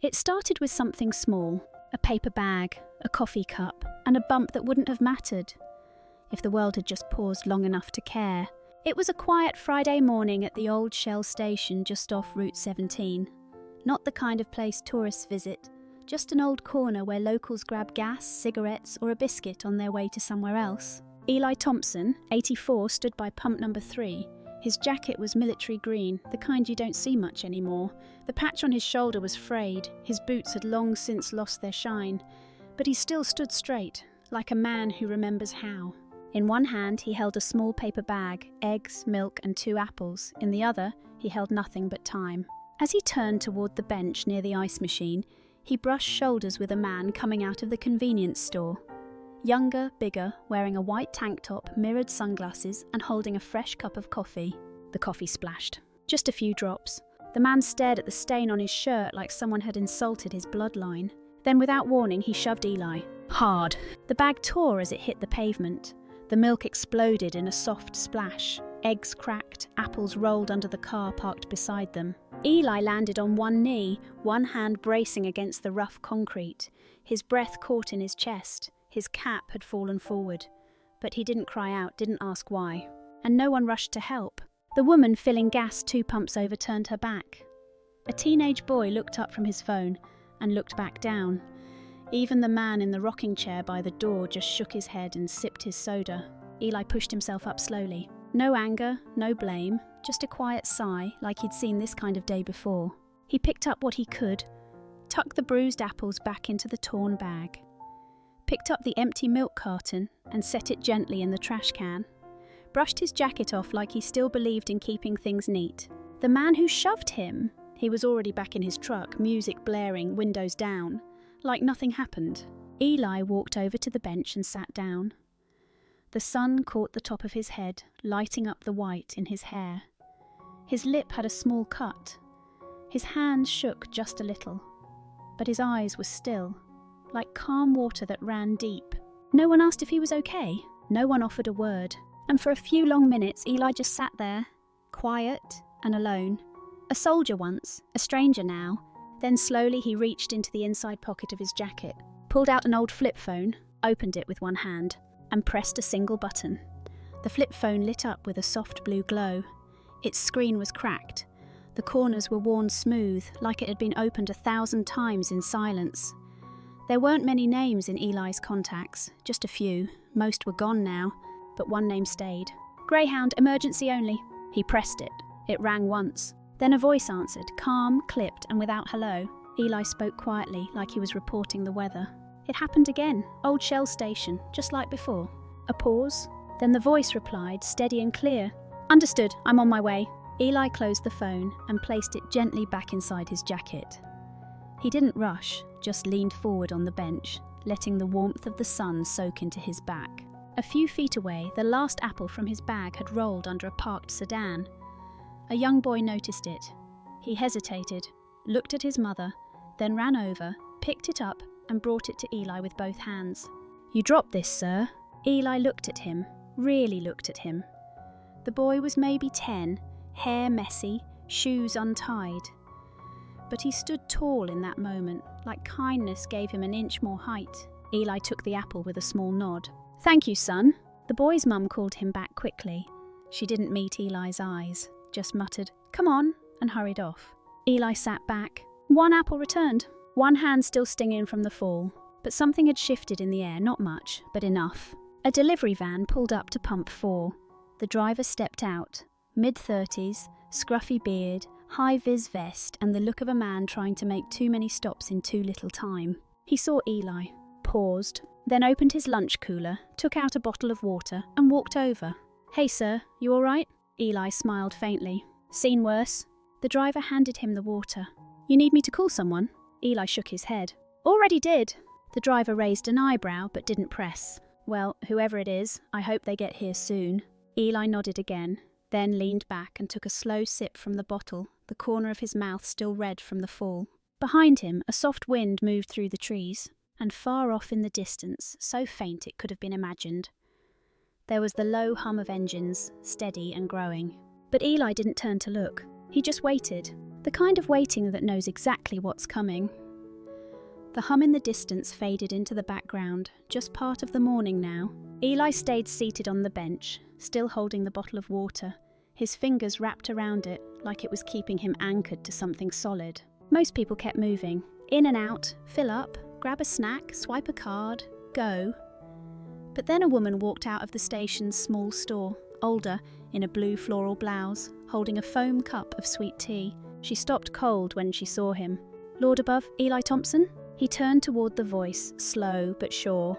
It started with something small, a paper bag, a coffee cup, and a bump that wouldn't have mattered if the world had just paused long enough to care. It was a quiet Friday morning at the old Shell station just off Route 17. Not the kind of place tourists visit, just an old corner where locals grab gas, cigarettes, or a biscuit on their way to somewhere else. Eli Thompson, 84, stood by pump number 3. His jacket was military green, the kind you don't see much anymore. The patch on his shoulder was frayed, his boots had long since lost their shine, but he still stood straight, like a man who remembers how. In one hand he held a small paper bag, eggs, milk and 2 apples. In the other, he held nothing but time. As he turned toward the bench near the ice machine, he brushed shoulders with a man coming out of the convenience store. Younger, bigger, wearing a white tank top, mirrored sunglasses and holding a fresh cup of coffee. The coffee splashed. Just a few drops. The man stared at the stain on his shirt like someone had insulted his bloodline. Then without warning he shoved Eli. Hard. The bag tore as it hit the pavement. The milk exploded in a soft splash. Eggs cracked, apples rolled under the car parked beside them. Eli landed on one knee, one hand bracing against the rough concrete. His breath caught in his chest. His cap had fallen forward. But he didn't cry out, didn't ask why. And no one rushed to help. The woman filling gas 2 pumps over turned her back. A teenage boy looked up from his phone and looked back down. Even the man in the rocking chair by the door just shook his head and sipped his soda. Eli pushed himself up slowly. No anger, no blame, just a quiet sigh like he'd seen this kind of day before. He picked up what he could, tucked the bruised apples back into the torn bag, picked up the empty milk carton and set it gently in the trash can, brushed his jacket off like he still believed in keeping things neat. The man who shoved him, he was already back in his truck, music blaring, windows down, like nothing happened. Eli walked over to the bench and sat down. The sun caught the top of his head, lighting up the white in his hair. His lip had a small cut. His hands shook just a little, but his eyes were still, like calm water that ran deep. No one asked if he was okay. No one offered a word. And for a few long minutes, Eli just sat there, quiet and alone. A soldier once, a stranger now. Then slowly he reached into the inside pocket of his jacket, pulled out an old flip phone, opened it with one hand, and pressed a single button. The flip phone lit up with a soft blue glow. Its screen was cracked. The corners were worn smooth, like it had been opened 1,000 times in silence. There weren't many names in Eli's contacts, just a few. Most were gone now, but one name stayed. Greyhound, emergency only. He pressed it. It rang once. Then a voice answered, calm, clipped, and without hello. Eli spoke quietly, like he was reporting the weather. It happened again. Old Shell station, just like before. A pause. Then the voice replied, steady and clear. Understood, I'm on my way. Eli closed the phone and placed it gently back inside his jacket. He didn't rush, just leaned forward on the bench, letting the warmth of the sun soak into his back. A few feet away, the last apple from his bag had rolled under a parked sedan. A young boy noticed it. He hesitated, looked at his mother, then ran over, picked it up, and brought it to Eli with both hands. You dropped this, sir. Eli looked at him, really looked at him. The boy was maybe 10, hair messy, shoes untied. But he stood tall in that moment, like kindness gave him an inch more height. Eli took the apple with a small nod. Thank you, son. The boy's mum called him back quickly. She didn't meet Eli's eyes, just muttered, come on, and hurried off. Eli sat back. One apple returned, one hand still stinging from the fall. But something had shifted in the air, not much, but enough. A delivery van pulled up to pump 4. The driver stepped out, mid-30s, scruffy beard, high-vis vest, and the look of a man trying to make too many stops in too little time. He saw Eli, paused, then opened his lunch cooler, took out a bottle of water, and walked over. Hey, sir, you all right? Eli smiled faintly. Seen worse. The driver handed him the water. You need me to call someone? Eli shook his head. Already did. The driver raised an eyebrow, but didn't press. Well, whoever it is, I hope they get here soon. Eli nodded again, then leaned back and took a slow sip from the bottle, the corner of his mouth still red from the fall. Behind him, a soft wind moved through the trees, and far off in the distance, so faint it could have been imagined, there was the low hum of engines, steady and growing. But Eli didn't turn to look. He just waited, the kind of waiting that knows exactly what's coming. The hum in the distance faded into the background, just part of the morning now. Eli stayed seated on the bench, still holding the bottle of water, his fingers wrapped around it like it was keeping him anchored to something solid. Most people kept moving, in and out, fill up, grab a snack, swipe a card, go. But then a woman walked out of the station's small store, older, in a blue floral blouse, holding a foam cup of sweet tea. She stopped cold when she saw him. "Lord above, Eli Thompson?" He turned toward the voice, slow but sure.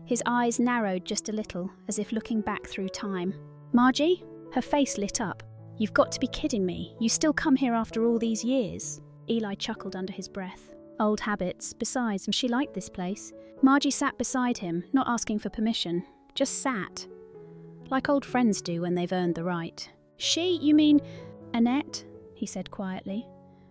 His eyes narrowed just a little, as if looking back through time. "Margie?" Her face lit up. "You've got to be kidding me. You still come here after all these years?" Eli chuckled under his breath. Old habits. Besides, she liked this place. Margie sat beside him, not asking for permission. Just sat. Like old friends do when they've earned the right. "She? You mean Annette?" he said quietly.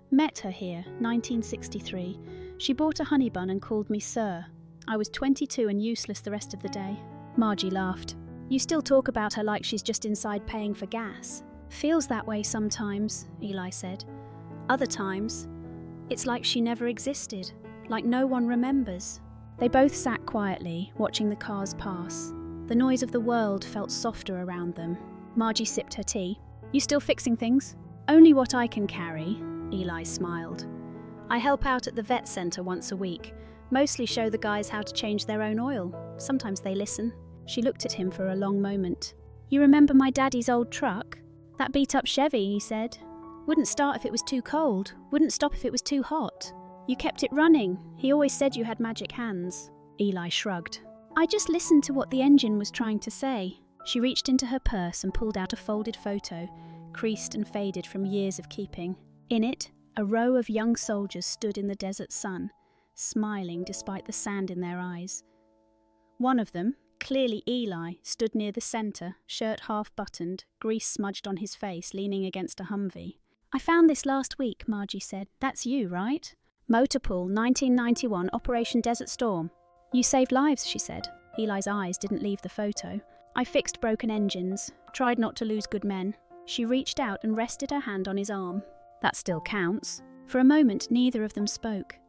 "Met her here, 1963. She bought a honey bun and called me sir. I was 22 and useless the rest of the day." Margie laughed. "You still talk about her like she's just inside paying for gas." "Feels that way sometimes," Eli said. "Other times, it's like she never existed, like no one remembers." They both sat quietly, watching the cars pass. The noise of the world felt softer around them. Margie sipped her tea. "You still fixing things?" "Only what I can carry," Eli smiled. "I help out at the vet centre once a week. Mostly show the guys how to change their own oil. Sometimes they listen." She looked at him for a long moment. "You remember my daddy's old truck? That beat-up Chevy," he said. "Wouldn't start if it was too cold, wouldn't stop if it was too hot. You kept it running. He always said you had magic hands." Eli shrugged. "I just listened to what the engine was trying to say." She reached into her purse and pulled out a folded photo, creased and faded from years of keeping. In it, a row of young soldiers stood in the desert sun, smiling despite the sand in their eyes. One of them, clearly Eli, stood near the centre, shirt half buttoned, grease smudged on his face, leaning against a Humvee. "I found this last week," Margie said. "That's you, right?" "Motorpool, 1991, Operation Desert Storm." "You saved lives," she said. Eli's eyes didn't leave the photo. "I fixed broken engines, tried not to lose good men." She reached out and rested her hand on his arm. "That still counts." For a moment, neither of them spoke.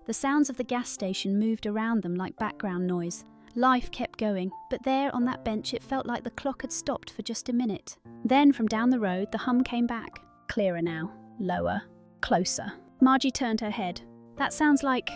The sounds of the gas station moved around them like background noise. Life kept going, but there on that bench it felt like the clock had stopped for just a minute. Then from down the road the hum came back. Clearer now. Lower. Closer. Margie turned her head. "That sounds like..."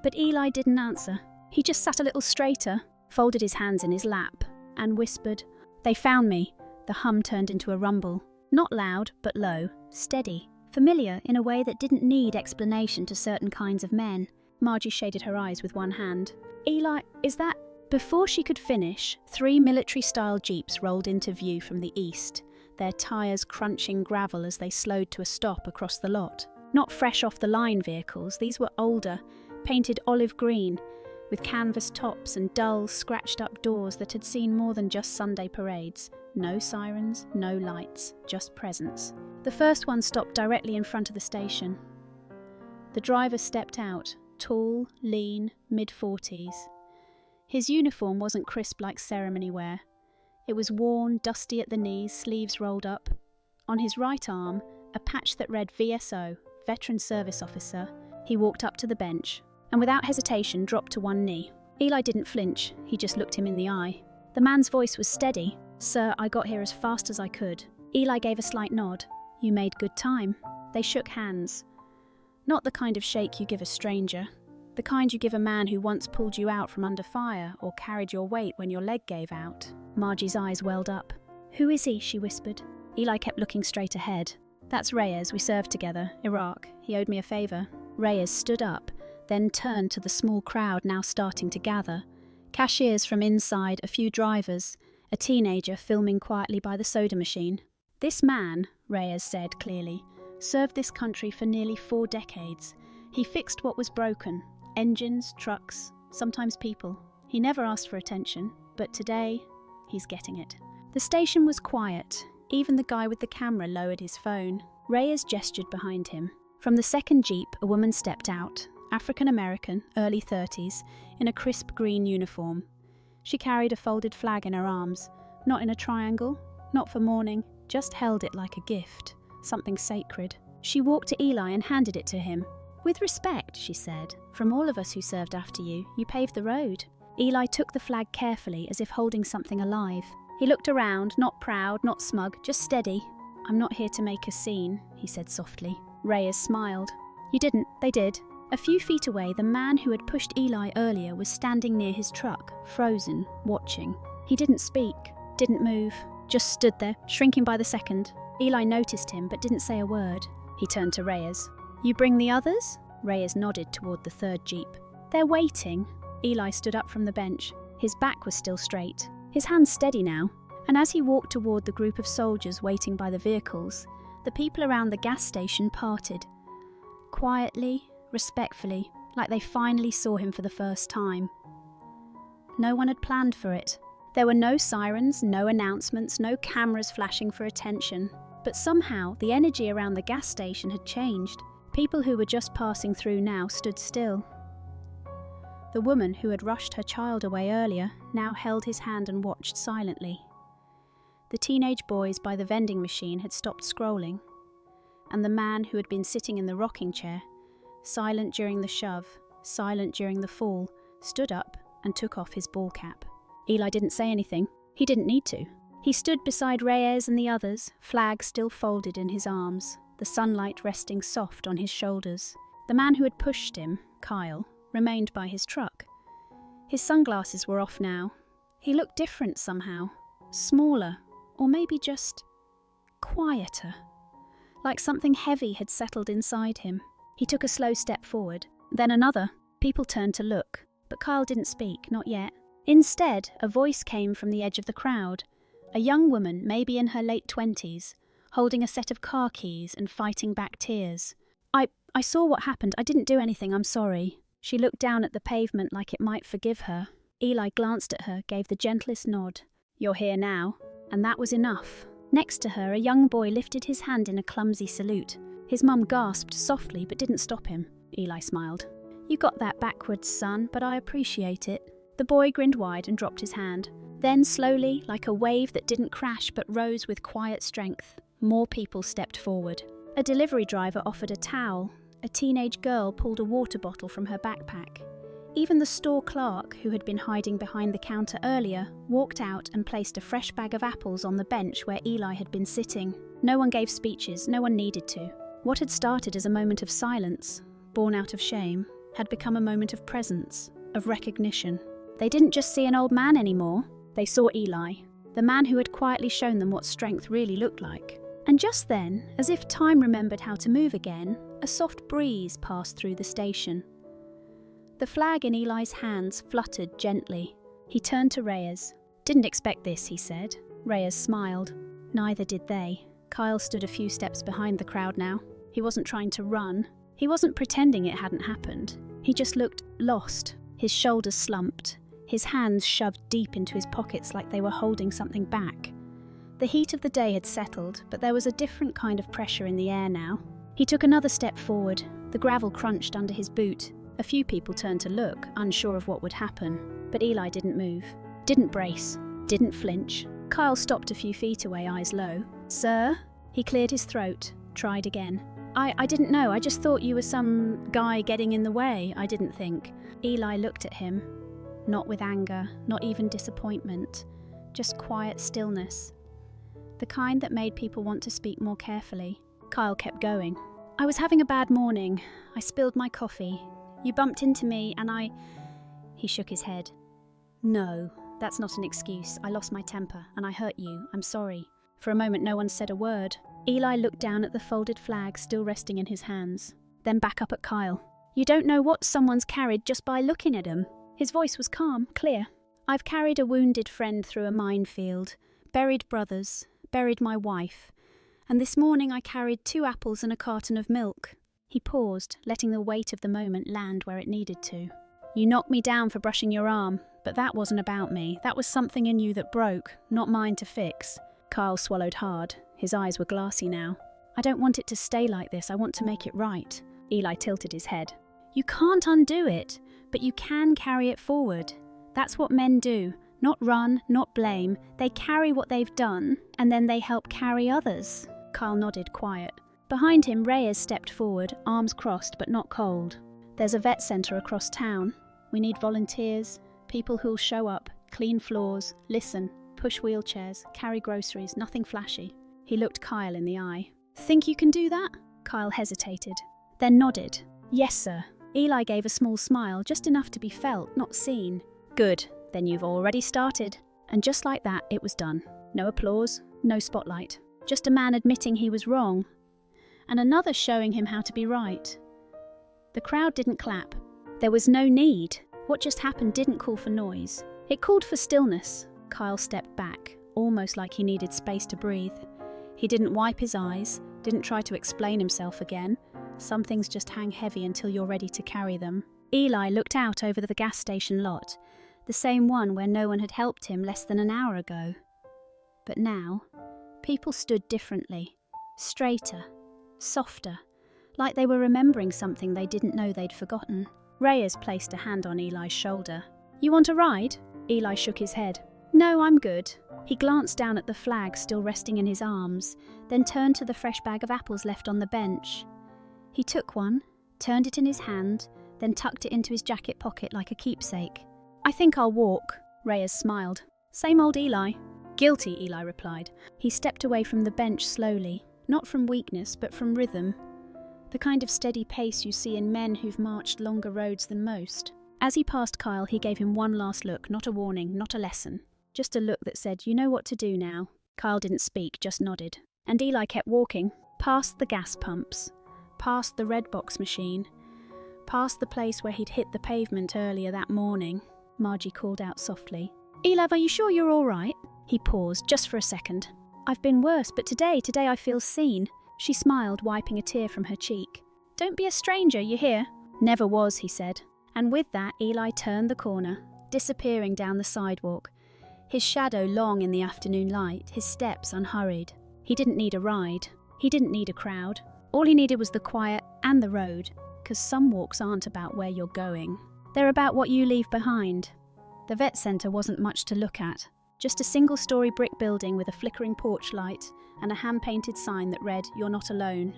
But Eli didn't answer. He just sat a little straighter, folded his hands in his lap, and whispered, "They found me." The hum turned into a rumble. Not loud, but low. Steady. Familiar in a way that didn't need explanation to certain kinds of men. Margie shaded her eyes with one hand. "Eli, is that..." Before she could finish, 3 military-style jeeps rolled into view from the east, their tyres crunching gravel as they slowed to a stop across the lot. Not fresh-off-the-line vehicles, these were older, painted olive green, with canvas tops and dull, scratched-up doors that had seen more than just Sunday parades. No sirens, no lights, just presence. The first one stopped directly in front of the station. The driver stepped out, tall, lean, mid-40s. His uniform wasn't crisp like ceremony wear. It was worn, dusty at the knees, sleeves rolled up. On his right arm, a patch that read VSO, Veteran Service Officer. He walked up to the bench, and without hesitation dropped to one knee. Eli didn't flinch, he just looked him in the eye. The man's voice was steady. "Sir, I got here as fast as I could." Eli gave a slight nod. "You made good time." They shook hands. Not the kind of shake you give a stranger. The kind you give a man who once pulled you out from under fire or carried your weight when your leg gave out. Margie's eyes welled up. "Who is he?" she whispered. Eli kept looking straight ahead. "That's Reyes, we served together, Iraq. He owed me a favour." Reyes stood up, then turned to the small crowd now starting to gather. Cashiers from inside, a few drivers, a teenager filming quietly by the soda machine. "This man," Reyes said clearly, "served this country for nearly 4 decades. He fixed what was broken. Engines, trucks, sometimes people. He never asked for attention, but today, he's getting it." The station was quiet. Even the guy with the camera lowered his phone. Reyes gestured behind him. From the second jeep, a woman stepped out, African-American, early 30s, in a crisp green uniform. She carried a folded flag in her arms, not in a triangle, not for mourning, just held it like a gift, something sacred. She walked to Eli and handed it to him. "With respect," she said, "from all of us who served after you, you paved the road." Eli took the flag carefully, as if holding something alive. He looked around, not proud, not smug, just steady. "I'm not here to make a scene," he said softly. Reyes smiled. "You didn't, they did." A few feet away, the man who had pushed Eli earlier was standing near his truck, frozen, watching. He didn't speak, didn't move, just stood there, shrinking by the second. Eli noticed him, but didn't say a word. He turned to Reyes. "You bring the others?" Reyes nodded toward the third jeep. "They're waiting." Eli stood up from the bench. His back was still straight, his hands steady now, and as he walked toward the group of soldiers waiting by the vehicles, the people around the gas station parted. Quietly, respectfully, like they finally saw him for the first time. No one had planned for it. There were no sirens, no announcements, no cameras flashing for attention. But somehow, the energy around the gas station had changed. People who were just passing through now stood still. The woman who had rushed her child away earlier now held his hand and watched silently. The teenage boys by the vending machine had stopped scrolling, and the man who had been sitting in the rocking chair, silent during the shove, silent during the fall, stood up and took off his ball cap. Eli didn't say anything. He didn't need to. He stood beside Reyes and the others, flag still folded in his arms, the sunlight resting soft on his shoulders. The man who had pushed him, Kyle, remained by his truck. His sunglasses were off now. He looked different somehow, smaller, or maybe just quieter, like something heavy had settled inside him. He took a slow step forward, then another. People turned to look, but Kyle didn't speak, not yet. Instead, a voice came from the edge of the crowd, a young woman, maybe in her late 20s, holding a set of car keys and fighting back tears. I saw what happened. I didn't do anything, I'm sorry." She looked down at the pavement like it might forgive her. Eli glanced at her, gave the gentlest nod. "You're here now." And that was enough. Next to her, a young boy lifted his hand in a clumsy salute. His mum gasped softly but didn't stop him. Eli smiled. "You got that backwards, son, but I appreciate it." The boy grinned wide and dropped his hand. Then slowly, like a wave that didn't crash but rose with quiet strength, more people stepped forward. A delivery driver offered a towel. A teenage girl pulled a water bottle from her backpack. Even the store clerk, who had been hiding behind the counter earlier, walked out and placed a fresh bag of apples on the bench where Eli had been sitting. No one gave speeches, no one needed to. What had started as a moment of silence, born out of shame, had become a moment of presence, of recognition. They didn't just see an old man anymore. They saw Eli, the man who had quietly shown them what strength really looked like. And just then, as if time remembered how to move again, a soft breeze passed through the station. The flag in Eli's hands fluttered gently. He turned to Reyes. "Didn't expect this," he said. Reyes smiled. Neither did they. Kyle stood a few steps behind the crowd now. He wasn't trying to run. He wasn't pretending it hadn't happened. He just looked lost. His shoulders slumped, his hands shoved deep into his pockets like they were holding something back. The heat of the day had settled, but there was a different kind of pressure in the air now. He took another step forward. The gravel crunched under his boot. A few people turned to look, unsure of what would happen. But Eli didn't move, didn't brace, didn't flinch. Kyle stopped a few feet away, eyes low. "Sir?" He cleared his throat, tried again. I didn't know. I just thought you were some guy getting in the way. I didn't think." Eli looked at him. Not with anger, not even disappointment. Just quiet stillness. The kind that made people want to speak more carefully. Kyle kept going. "I was having a bad morning. I spilled my coffee. You bumped into me and I..." He shook his head. "No, that's not an excuse. I lost my temper and I hurt you. I'm sorry." For a moment no one said a word. Eli looked down at the folded flag still resting in his hands, then back up at Kyle. "You don't know what someone's carried just by looking at him." His voice was calm, clear. "I've carried a wounded friend through a minefield, buried brothers, buried my wife, and this morning I carried 2 apples and a carton of milk." He paused, letting the weight of the moment land where it needed to. "You knocked me down for brushing your arm, but that wasn't about me. That was something in you that broke, not mine to fix." Kyle swallowed hard. His eyes were glassy now. "I don't want it to stay like this. I want to make it right." Eli tilted his head. "You can't undo it, but you can carry it forward. That's what men do. Not run, not blame. They carry what they've done, and then they help carry others." Kyle nodded, quiet. Behind him, Reyes stepped forward, arms crossed but not cold. "There's a vet centre across town. We need volunteers, people who'll show up, clean floors, listen, push wheelchairs, carry groceries, nothing flashy." He looked Kyle in the eye. "Think you can do that?" Kyle hesitated, then nodded. "Yes, sir." Eli gave a small smile, just enough to be felt, not seen. "Good, then you've already started." And just like that, it was done. No applause, no spotlight. Just a man admitting he was wrong, and another showing him how to be right. The crowd didn't clap. There was no need. What just happened didn't call for noise. It called for stillness. Kyle stepped back, almost like he needed space to breathe. He didn't wipe his eyes, didn't try to explain himself again. Some things just hang heavy until you're ready to carry them. Eli looked out over the gas station lot, the same one where no one had helped him less than an hour ago. But now, people stood differently, straighter, softer, like they were remembering something they didn't know they'd forgotten. Reyes placed a hand on Eli's shoulder. "You want a ride?" Eli shook his head. "No, I'm good." He glanced down at the flag still resting in his arms, then turned to the fresh bag of apples left on the bench. He took one, turned it in his hand, then tucked it into his jacket pocket like a keepsake. "I think I'll walk." Reyes smiled. "Same old Eli." "Guilty," Eli replied. He stepped away from the bench slowly, not from weakness but from rhythm. The kind of steady pace you see in men who've marched longer roads than most. As he passed Kyle, he gave him one last look, not a warning, not a lesson. Just a look that said, "You know what to do now." Kyle didn't speak, just nodded. And Eli kept walking, past the gas pumps, past the red box machine, past the place where he'd hit the pavement earlier that morning. Margie called out softly, "Eli, are you sure you're all right?" He paused, just for a second. "I've been worse, but today I feel seen." She smiled, wiping a tear from her cheek. "Don't be a stranger, you hear?" "Never was," he said. And with that, Eli turned the corner, disappearing down the sidewalk, his shadow long in the afternoon light, his steps unhurried. He didn't need a ride. He didn't need a crowd. All he needed was the quiet and the road, because some walks aren't about where you're going. They're about what you leave behind. The vet centre wasn't much to look at, just a single-storey brick building with a flickering porch light and a hand-painted sign that read, "You're not alone."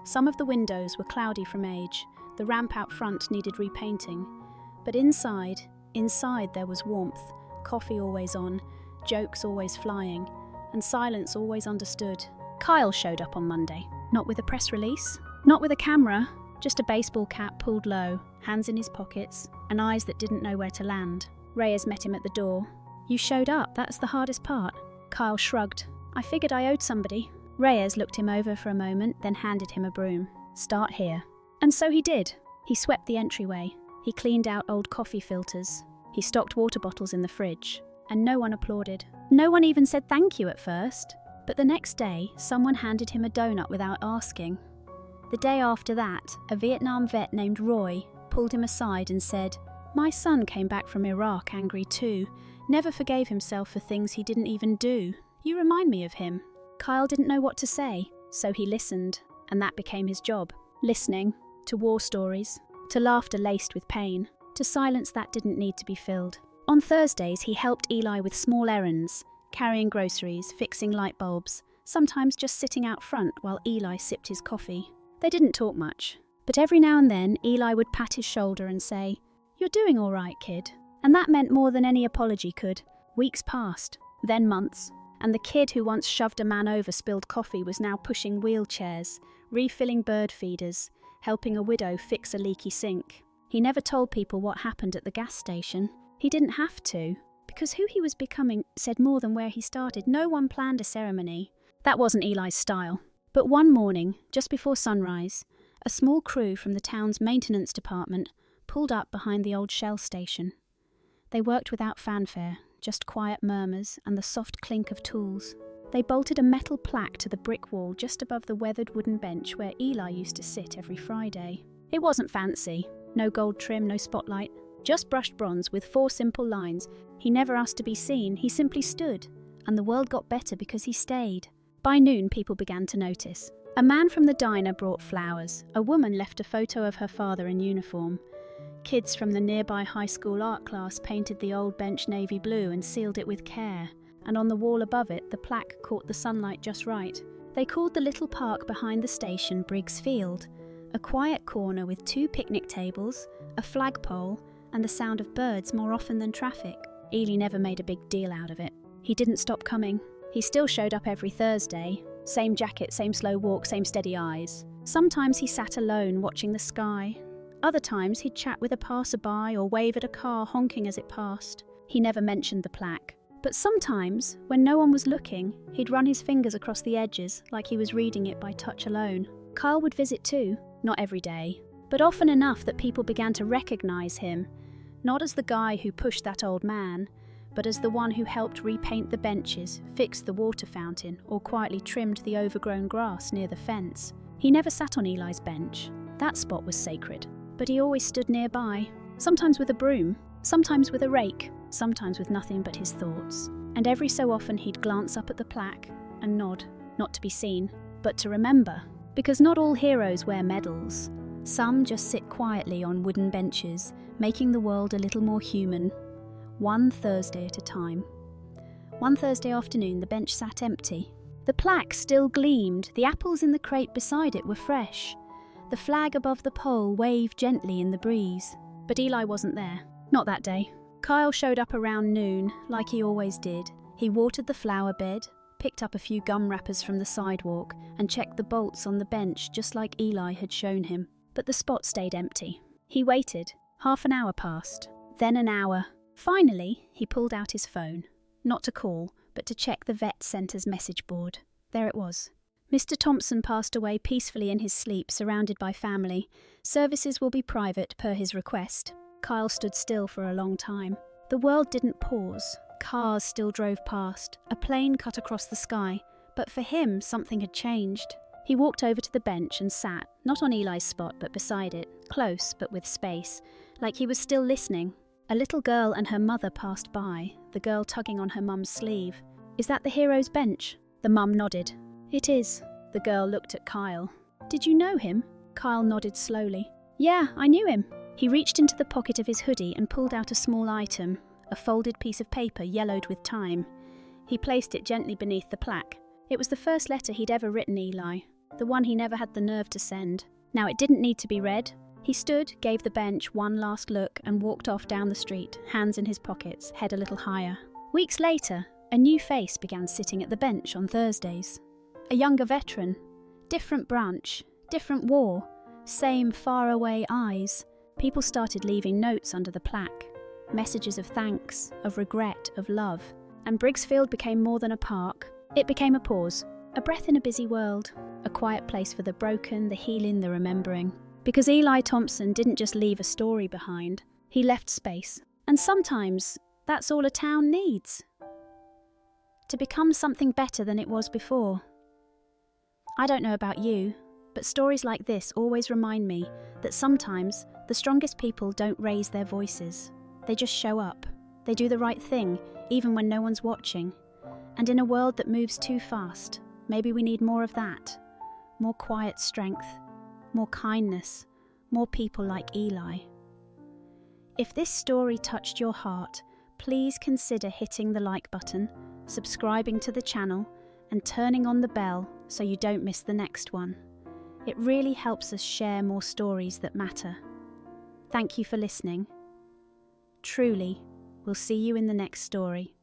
Some of the windows were cloudy from age, the ramp out front needed repainting, but inside there was warmth, coffee always on, jokes always flying, and silence always understood. Kyle showed up on Monday, not with a press release, not with a camera, just a baseball cap pulled low, hands in his pockets, and eyes that didn't know where to land. Reyes met him at the door. "You showed up, that's the hardest part." Kyle shrugged. "I figured I owed somebody." Reyes looked him over for a moment, then handed him a broom. "Start here." And so he did. He swept the entryway. He cleaned out old coffee filters. He stocked water bottles in the fridge. And no one applauded. No one even said thank you at first. But the next day, someone handed him a donut without asking. The day after that, a Vietnam vet named Roy pulled him aside and said, "My son came back from Iraq angry too. Never forgave himself for things he didn't even do. You remind me of him." Kyle didn't know what to say, so he listened, and that became his job. Listening to war stories, to laughter laced with pain, to silence that didn't need to be filled. On Thursdays, he helped Eli with small errands, carrying groceries, fixing light bulbs, sometimes just sitting out front while Eli sipped his coffee. They didn't talk much, but every now and then Eli would pat his shoulder and say, "You're doing all right, kid." And that meant more than any apology could. Weeks passed, then months, and the kid who once shoved a man over spilled coffee was now pushing wheelchairs, refilling bird feeders, helping a widow fix a leaky sink. He never told people what happened at the gas station. He didn't have to, because who he was becoming said more than where he started. No one planned a ceremony. That wasn't Eli's style. But one morning, just before sunrise, a small crew from the town's maintenance department pulled up behind the old Shell station. They worked without fanfare, just quiet murmurs and the soft clink of tools. They bolted a metal plaque to the brick wall just above the weathered wooden bench where Eli used to sit every Friday. It wasn't fancy. No gold trim, no spotlight. Just brushed bronze with 4 simple lines. He never asked to be seen, he simply stood. And the world got better because he stayed. By noon, people began to notice. A man from the diner brought flowers. A woman left a photo of her father in uniform. Kids from the nearby high school art class painted the old bench navy blue and sealed it with care. And on the wall above it, the plaque caught the sunlight just right. They called the little park behind the station Briggs Field, a quiet corner with 2 picnic tables, a flagpole, and the sound of birds more often than traffic. Ely never made a big deal out of it. He didn't stop coming. He still showed up every Thursday. Same jacket, same slow walk, same steady eyes. Sometimes he sat alone watching the sky. Other times he'd chat with a passerby or wave at a car honking as it passed. He never mentioned the plaque. But sometimes, when no one was looking, he'd run his fingers across the edges like he was reading it by touch alone. Kyle would visit too, not every day, but often enough that people began to recognise him, not as the guy who pushed that old man, but as the one who helped repaint the benches, fix the water fountain, or quietly trimmed the overgrown grass near the fence. He never sat on Eli's bench. That spot was sacred. But he always stood nearby, sometimes with a broom, sometimes with a rake, sometimes with nothing but his thoughts. And every so often he'd glance up at the plaque and nod, not to be seen, but to remember. Because not all heroes wear medals. Some just sit quietly on wooden benches, making the world a little more human. One Thursday at a time. One Thursday afternoon, the bench sat empty. The plaque still gleamed, the apples in the crate beside it were fresh. The flag above the pole waved gently in the breeze. But Eli wasn't there. Not that day. Kyle showed up around noon, like he always did. He watered the flower bed, picked up a few gum wrappers from the sidewalk, and checked the bolts on the bench just like Eli had shown him. But the spot stayed empty. He waited. Half an hour passed. Then an hour. Finally, he pulled out his phone. Not to call, but to check the vet centre's message board. There it was. Mr. Thompson passed away peacefully in his sleep, surrounded by family. Services will be private, per his request. Kyle stood still for a long time. The world didn't pause. Cars still drove past. A plane cut across the sky. But for him, something had changed. He walked over to the bench and sat, not on Eli's spot, but beside it, close but with space, like he was still listening. A little girl and her mother passed by, the girl tugging on her mum's sleeve. "Is that the hero's bench?" The mum nodded. "It is." The girl looked at Kyle. "Did you know him?" Kyle nodded slowly. "Yeah, I knew him." He reached into the pocket of his hoodie and pulled out a small item, a folded piece of paper yellowed with time. He placed it gently beneath the plaque. It was the first letter he'd ever written Eli, the one he never had the nerve to send. Now it didn't need to be read. He stood, gave the bench one last look, and walked off down the street, hands in his pockets, head a little higher. Weeks later, a new face began sitting at the bench on Thursdays. A younger veteran. Different branch, different war, same faraway eyes. People started leaving notes under the plaque. Messages of thanks, of regret, of love. And Briggs Field became more than a park. It became a pause, a breath in a busy world, a quiet place for the broken, the healing, the remembering. Because Eli Thompson didn't just leave a story behind, he left space. And sometimes that's all a town needs. To become something better than it was before. I don't know about you, but stories like this always remind me that sometimes the strongest people don't raise their voices. They just show up. They do the right thing, even when no one's watching. And in a world that moves too fast, maybe we need more of that. More quiet strength. More kindness, more people like Eli. If this story touched your heart, please consider hitting the like button, subscribing to the channel, and turning on the bell so you don't miss the next one. It really helps us share more stories that matter. Thank you for listening. Truly, we'll see you in the next story.